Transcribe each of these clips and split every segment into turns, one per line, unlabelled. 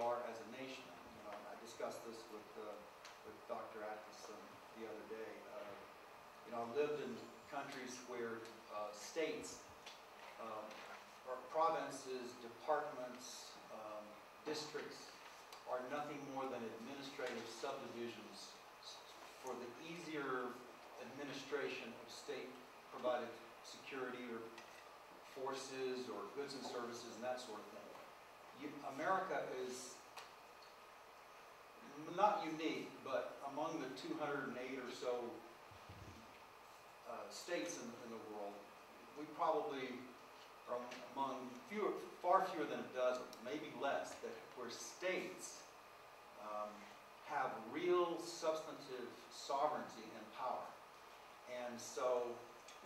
are as a nation. I discussed this with Dr. Atkinson the other day. I've lived in countries where states, or provinces, departments, districts are nothing more than administrative subdivisions for the easier administration of state-provided security or forces or goods and services and that sort of thing. America is not unique, but among the 208 or so states in the world, we probably are among far fewer than a dozen, maybe less, where states have real substantive sovereignty and power. And so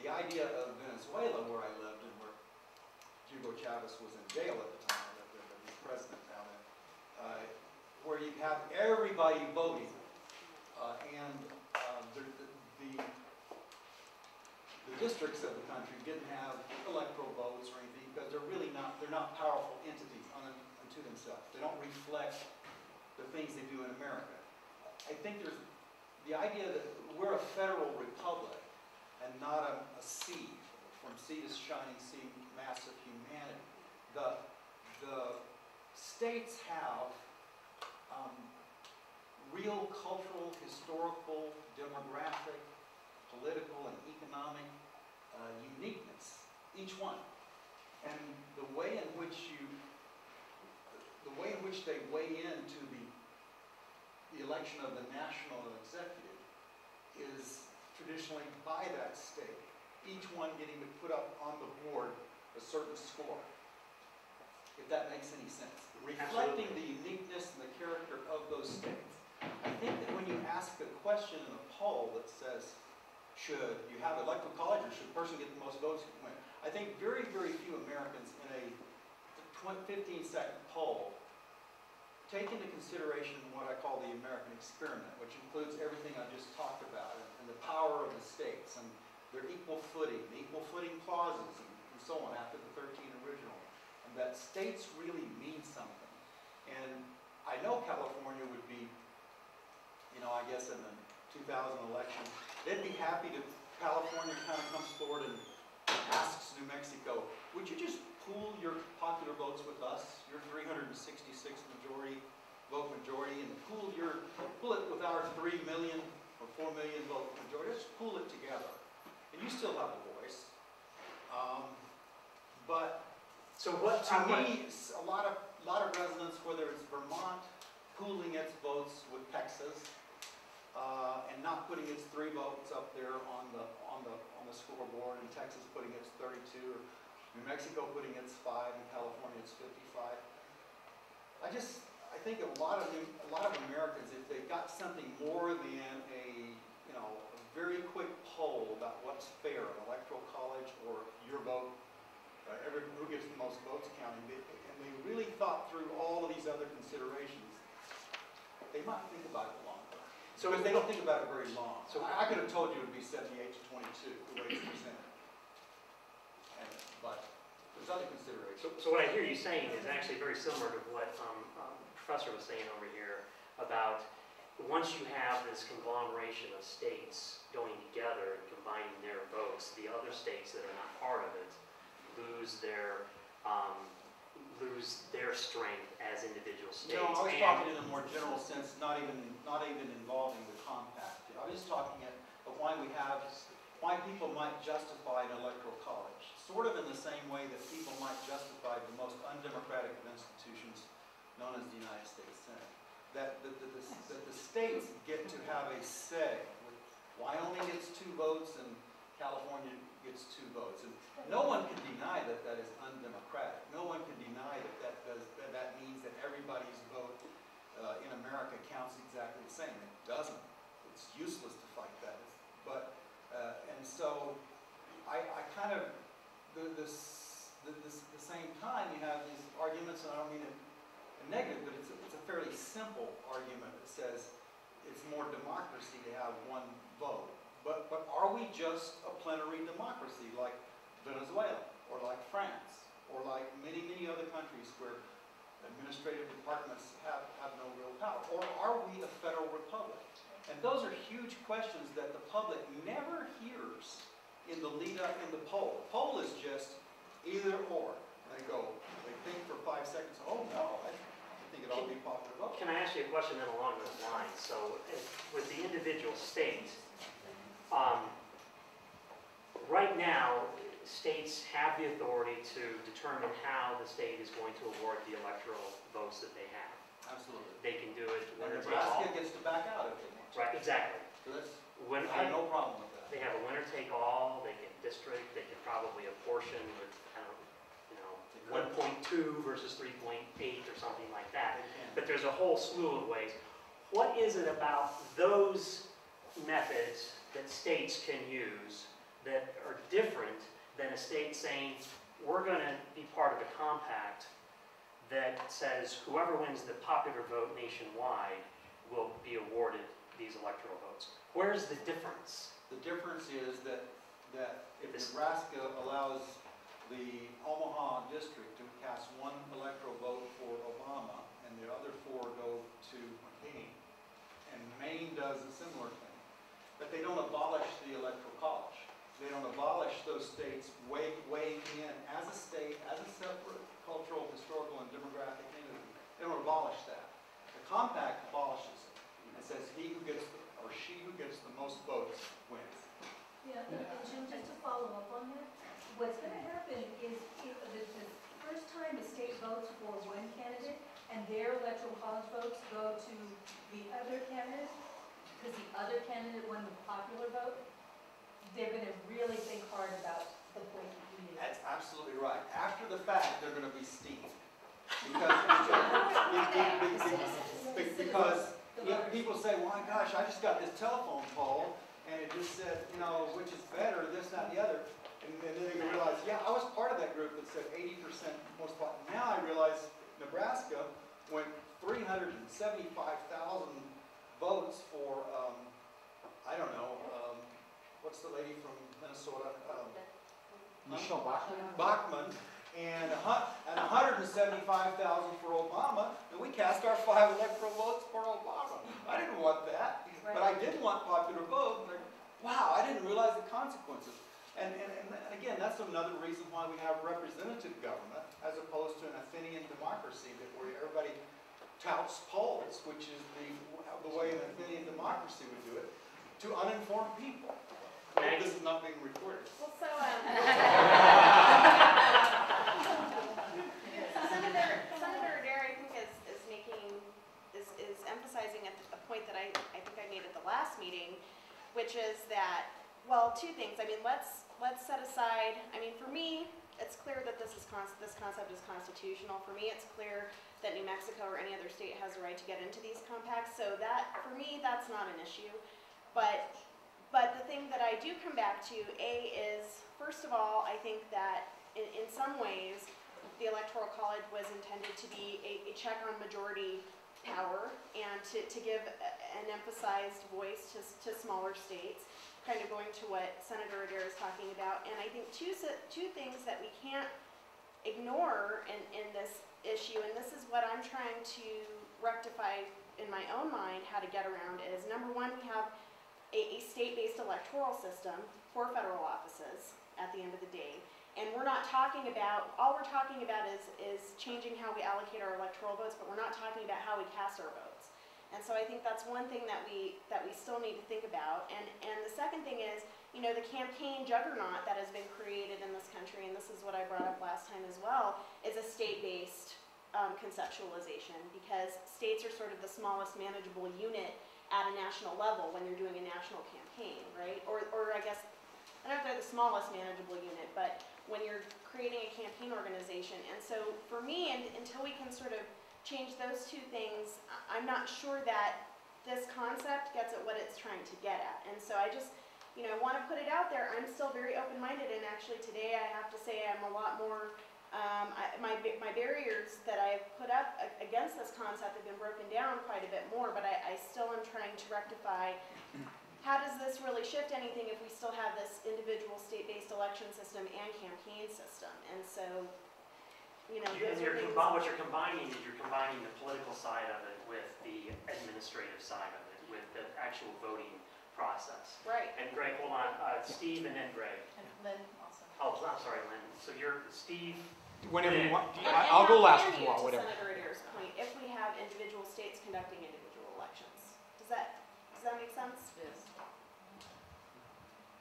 the idea of Venezuela, where I lived and where Hugo Chavez was in jail at the time, the president down there, where you have everybody voting, and the districts of the country didn't have electoral votes or anything because they're not powerful entities unto themselves. They don't reflect the things they do in America. I think there's the idea that we're a federal republic and not a sea, from sea to shining sea, mass of humanity. The states have real cultural, historical, demographic, political, and economic uniqueness, each one. And the way in which they weigh into the election of the national executive is traditionally by that state, each one getting to put up on the board a certain score, if that makes any sense. Reflecting the uniqueness and the character of those states. I think that when you ask a question in a poll that says, should you have electoral college or should the person get the most votes win? I think very, very few Americans in a 15-second poll take into consideration what I call the American experiment, which includes everything I just talked about, and the power of the states, and their equal footing, the equal footing clauses, and so on after the 13 original. And that states really mean something. And I know California would be, I guess in the 2000 election, they'd be happy to, California kind of comes forward and asks New Mexico, would you just pool your popular votes with us, your 366 vote majority, and pool it with our 3 million or 4 million vote majority, just pool it together. And you still have a voice. But
so what,
to me, a lot of residents, whether it's Vermont pooling its votes with Texas, and not putting its 3 votes up there on the scoreboard, and Texas putting its 32, or New Mexico putting its 5, and California its 55. I think a lot of Americans, if they got something more than a very quick poll about what's fair, an electoral college or your vote, who gets the most votes counting, and they really thought through all of these other considerations, they might think about it longer. So if they don't think about it very long. So I could have told you it would be 78 to 22, the way it's presented. But there's other considerations.
So what I hear you saying is actually very similar to what Professor was saying over here about once you have this conglomeration of states going together and combining their votes, the other states that are not part of it lose their strength as I
I
individual states.
was talking in a more general sense, not even involving the compact. I was just talking of why people might justify an electoral college, sort of in the same way that people might justify the most undemocratic of institutions, known as the United States Senate. That the states get to have a say. Wyoming gets 2 votes and California gets 2 votes. And no one can deny that that is undemocratic. No one can deny that means that everybody's vote in America counts exactly the same. It doesn't. It's useless to fight that. But and so I kind of the same time you have these arguments, and I don't mean it negative, but it's a fairly simple argument that says it's more democracy to have 1 vote. But are we just a plenary democracy like Venezuela or like France or like many, many other countries where Administrative departments have no real power. Or are we a federal republic? And those are huge questions that the public never hears in the lead up in the poll. The poll is just either or. They think for 5 seconds, oh no, I think it ought to be popular vote.
Can I ask you a question then along those lines? So with the individual states, right now, states have the authority to determine how the state is going to award the electoral votes that they have.
Absolutely.
They can do it
And
winner take all.
Nebraska gets to back out if they want to.
Right, exactly.
So that's,
When,
I have no problem with that.
they have a winner take all, they can district, they can probably apportion with, I don't know, 1.2 versus 3.8 or something like that.
They can.
But there's a whole slew of ways. What is it about those methods that states can use that are different than a state saying, we're going to be part of a compact that says whoever wins the popular vote nationwide will be awarded these electoral votes? Where's the difference?
The difference is that if
This-
Nebraska allows the Omaha district to cast one electoral vote for Obama and the other 4 go to McCain, and Maine does a similar thing, but they don't abolish the electoral college. They don't abolish those states weighing in as a state, as a separate cultural, historical, and demographic entity. They don't abolish that. The compact abolishes it and says he who gets or she who gets the most votes wins.
Yeah, and Jim, just to follow up on that, what's going to happen is if the first time a state votes for one candidate and their electoral college votes go to the other candidate, because the other candidate won the popular vote, they're going to really think hard about the point that you made.
That's absolutely right. After the fact, they're going to be steamed. Because people say, well, my gosh, I just got this telephone call, and it just said, which is better, this, that, and the other. And then they realize, yeah, I was part of that group that said 80% most popular. Now I realize Nebraska went 375,000 votes for, I don't know, what's the lady from Minnesota?
Michelle Bachmann?
Bachmann, and 175,000 for Obama, and we cast our 5 electoral votes for Obama. I didn't want that, but I did want popular vote. And wow, I didn't realize the consequences. And again, that's another reason why we have representative government as opposed to an Athenian democracy where everybody touts polls, which is the way an Athenian democracy would do it, to uninformed people. This is not being recorded.
Well, so Senator Adair, I think, is emphasizing a point that I think I made at the last meeting, which is that, well, 2 things. I mean, let's set aside. I mean, for me, it's clear that this concept is constitutional. For me, it's clear that New Mexico or any other state has a right to get into these compacts. So that, for me, that's not an issue. But the thing that I do come back to, is, first of all, I think that in some ways, the Electoral College was intended to be a check on majority power and to give an emphasized voice to smaller states, kind of going to what Senator Adair is talking about. And I think two things that we can't ignore in this issue, and this is what I'm trying to rectify in my own mind how to get around, is number one, we have a state-based electoral system for federal offices at the end of the day. And we're not talking about, all we're talking about is changing how we allocate our electoral votes, but we're not talking about how we cast our votes. And so I think that's one thing that we still need to think about. And the second thing is, the campaign juggernaut that has been created in this country, and this is what I brought up last time as well, is a state-based conceptualization, because states are sort of the smallest manageable unit at a national level when you're doing a national campaign, right? Or I guess, I don't know if they're the smallest manageable unit, but when you're creating a campaign organization. And so for me, until we can sort of change those 2 things, I'm not sure that this concept gets at what it's trying to get at. And so I just, want to put it out there. I'm still very open-minded, and actually today I have to say I'm a lot more, my barriers that I've put up against this concept have been broken down quite a bit more, but I still am trying to rectify how does this really shift anything if we still have this individual state-based election system and campaign system. And so you know,
And
those are things.
what you're combining is you're combining the political side of it with the administrative side of it, with the actual voting process.
Right.
And Greg, hold on, Steve and then Greg.
And Lynn also.
Oh, I'm sorry, Lynn. So you're Steve.
Whenever you want,
And
I'll go last
and
for a while,
to
whatever.
Senator Adair's point, if we have individual states conducting individual elections, does that make sense?
Yes.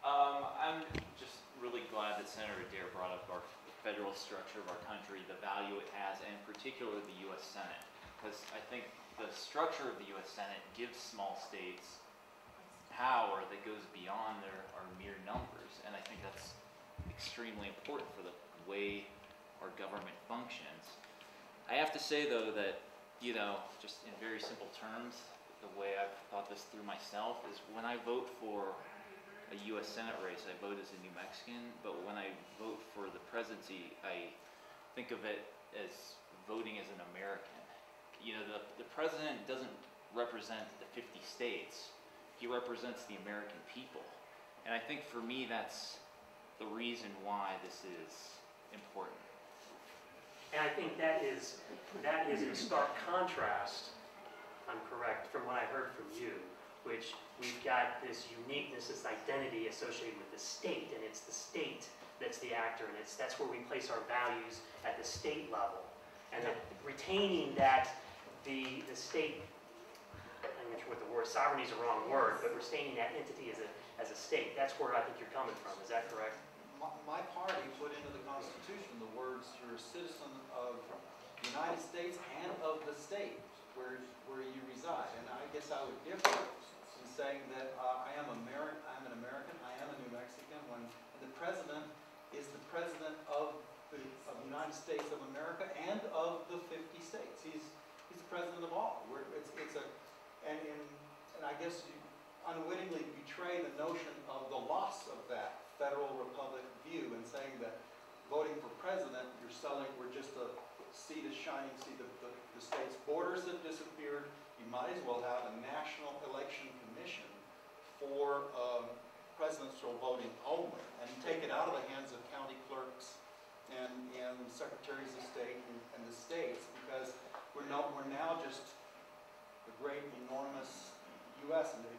I'm just really glad that Senator Adair brought up our federal structure of our country, the value it has, and particularly the U.S. Senate. Because I think the structure of the U.S. Senate gives small states power that goes beyond our mere numbers. And I think that's extremely important for the way our government functions. I have to say, though, that, you know, just in very simple terms, the way I've thought this through myself is when I vote for a U.S. Senate race, I vote as a New Mexican, but when I vote for the presidency, I think of it as voting as an American. You know, the president doesn't represent the 50 states. He represents the American people. And I think for me, that's the reason why this is important.
And I think that is in stark contrast, I'm correct, from what I heard from you, which we've got this uniqueness, this identity associated with the state, and it's the state that's the actor, and that's where we place our values at the state level. And that retaining that the state, I'm not sure what the word, sovereignty is a wrong word, but retaining that entity as a state, that's where I think you're coming from, is that correct?
My party put into the Constitution the words, "You're a citizen of the United States and of the state where you reside." And I guess I would differ in saying that I'm an American, I am a New Mexican, when the president is the president of the United States of America and of the 50 states. He's the president of all. And I guess you unwittingly betray the notion of the loss of that federal republic view and saying that voting for president, we're just a shining seat. The state's borders have disappeared. You might as well have a national election commission for presidential voting only, and take it out of the hands of county clerks and secretaries of state and the states, because we're now just the great enormous U.S. and they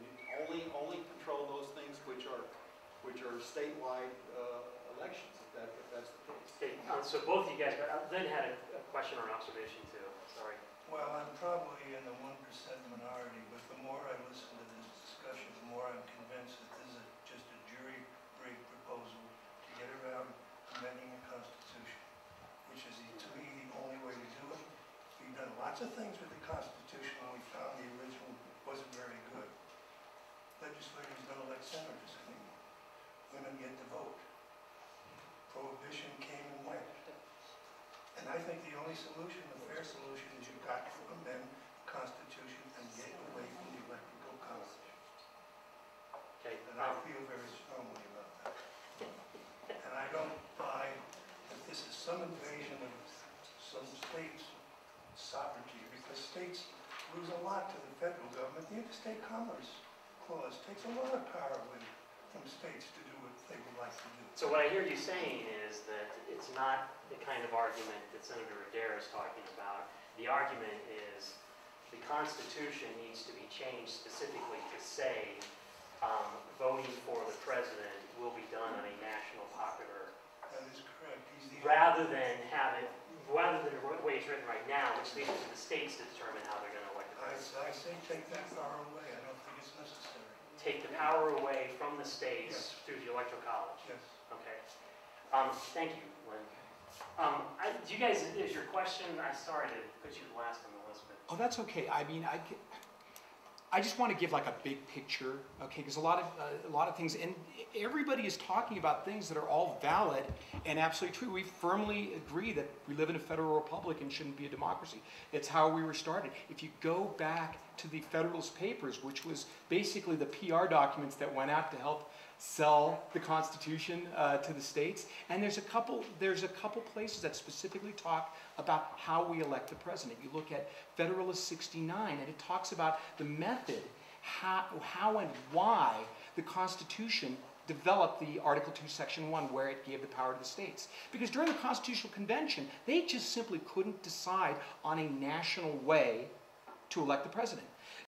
only control those things which are statewide elections, if that's the case.
Okay, so both of you guys, but Lynn had a question or an observation too, sorry.
Well, I'm probably in the 1% minority, but the more I listen to this discussion, the more I'm convinced that this is just a jury rig proposal to get around amending the Constitution, which is, to me, the only way to do it. We've done lots of things with the Constitution, and we found the original wasn't very good. Legislators don't elect senators anymore. Women get to vote. Prohibition came and went. And I think the only solution, the fair solution, is you've got to amend the Constitution and get away from the electoral college.
Okay,
And I feel very strongly about that. And I don't buy that this is some invasion of some states' sovereignty, because states lose a lot to the federal government. The Interstate Commerce Clause takes a lot of power away from states to do what they would like to do.
so what I hear you saying is that it's not the kind of argument that Senator Adair is talking about. The argument is the Constitution needs to be changed specifically to say voting for the president will be done on a national popular,
That is correct. He's the
rather than the way it's written right now, which leaves it to the states to determine how they're going to elect the president.
I say take that power away. I don't think it's necessary.
Take the power away from the states
Yes.
through the electoral college.
Yes.
Okay. Thank you, Lynn. Do you guys, is your question, I'm sorry to put you last on the list, but
Oh, that's okay. I mean, I just want to give like a big picture, okay? Because a lot of things, and everybody is talking about things that are all valid and absolutely true. We firmly agree that we live in a federal republic and shouldn't be a democracy. That's how we were started. If you go back to the Federalist Papers, which was basically the PR documents that went out to help sell the Constitution to the states, and there's a couple places that specifically talk about how we elect the president. You look at Federalist 69, and it talks about the method, how and why the Constitution developed the Article 2, Section 1, where it gave the power to the states. Because during the Constitutional Convention, they just simply couldn't decide on a national way to elect the president.